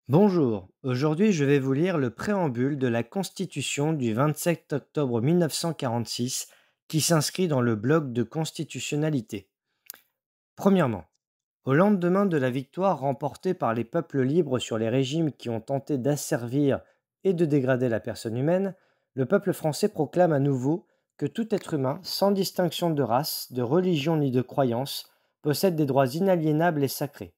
Bonjour, aujourd'hui je vais vous lire le préambule de la Constitution du 27 octobre 1946 qui s'inscrit dans le bloc de constitutionnalité. Premièrement, au lendemain de la victoire remportée par les peuples libres sur les régimes qui ont tenté d'asservir et de dégrader la personne humaine, le peuple français proclame à nouveau que tout être humain, sans distinction de race, de religion ni de croyance, possède des droits inaliénables et sacrés.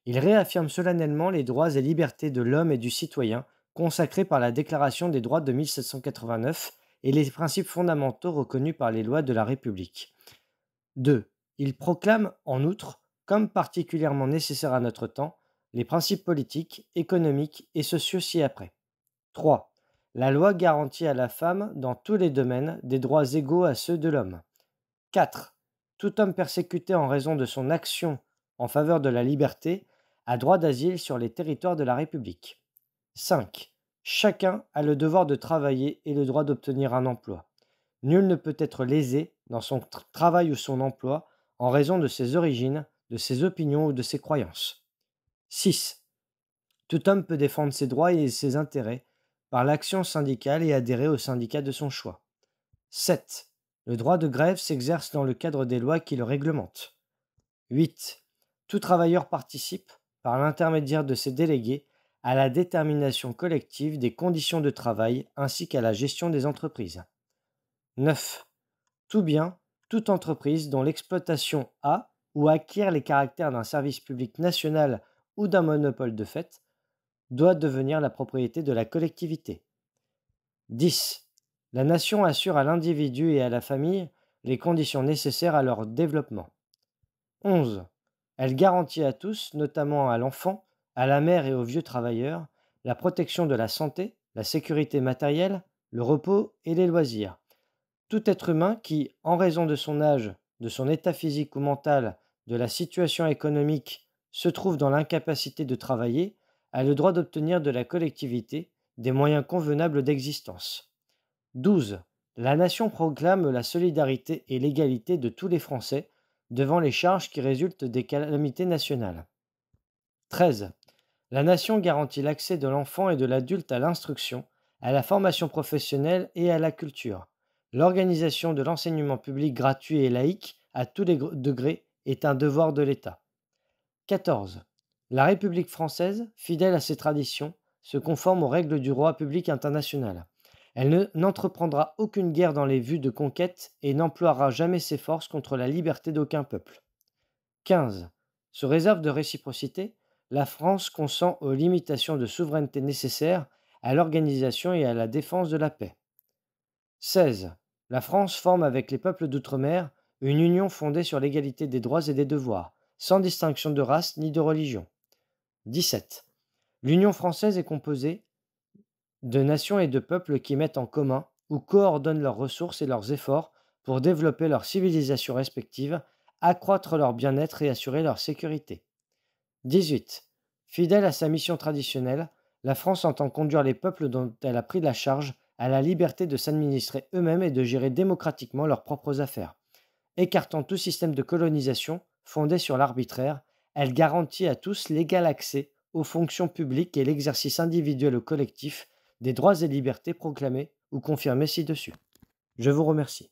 Il réaffirme solennellement les droits et libertés de l'homme et du citoyen consacrés par la Déclaration des droits de 1789 et les principes fondamentaux reconnus par les lois de la République. 2. Il proclame, en outre, comme particulièrement nécessaire à notre temps, les principes politiques, économiques et sociaux ci-après. 3. La loi garantit à la femme, dans tous les domaines, des droits égaux à ceux de l'homme. 4. Tout homme persécuté en raison de son action en faveur de la liberté a droit d'asile sur les territoires de la République. 5. Chacun a le devoir de travailler et le droit d'obtenir un emploi. Nul ne peut être lésé dans son travail ou son emploi en raison de ses origines, de ses opinions ou de ses croyances. 6. Tout homme peut défendre ses droits et ses intérêts par l'action syndicale et adhérer au syndicat de son choix. 7. Le droit de grève s'exerce dans le cadre des lois qui le réglementent. 8. Tout travailleur participe, par l'intermédiaire de ses délégués, à la détermination collective des conditions de travail ainsi qu'à la gestion des entreprises. 9. Tout bien, toute entreprise dont l'exploitation a ou acquiert les caractères d'un service public national ou d'un monopole de fait doit devenir la propriété de la collectivité. 10. La nation assure à l'individu et à la famille les conditions nécessaires à leur développement. 11. Elle garantit à tous, notamment à l'enfant, à la mère et aux vieux travailleurs, la protection de la santé, la sécurité matérielle, le repos et les loisirs. Tout être humain qui, en raison de son âge, de son état physique ou mental, de la situation économique, se trouve dans l'incapacité de travailler, a le droit d'obtenir de la collectivité des moyens convenables d'existence. 12. La nation proclame la solidarité et l'égalité de tous les Français devant les charges qui résultent des calamités nationales. 13. La nation garantit l'accès de l'enfant et de l'adulte à l'instruction, à la formation professionnelle et à la culture. L'organisation de l'enseignement public gratuit et laïque à tous les degrés est un devoir de l'État. 14. La République française, fidèle à ses traditions, se conforme aux règles du droit public international. Elle n'entreprendra aucune guerre dans les vues de conquête et n'emploiera jamais ses forces contre la liberté d'aucun peuple. 15. Sous réserve de réciprocité, la France consent aux limitations de souveraineté nécessaires à l'organisation et à la défense de la paix. 16. La France forme avec les peuples d'outre-mer une union fondée sur l'égalité des droits et des devoirs, sans distinction de race ni de religion. 17. L'Union française est composée de nations et de peuples qui mettent en commun ou coordonnent leurs ressources et leurs efforts pour développer leurs civilisations respectives, accroître leur bien-être et assurer leur sécurité. 18. Fidèle à sa mission traditionnelle, la France entend conduire les peuples dont elle a pris la charge à la liberté de s'administrer eux-mêmes et de gérer démocratiquement leurs propres affaires. Écartant tout système de colonisation fondé sur l'arbitraire, elle garantit à tous l'égal accès aux fonctions publiques et l'exercice individuel ou collectif des droits et libertés proclamés ou confirmés ci-dessus. Je vous remercie.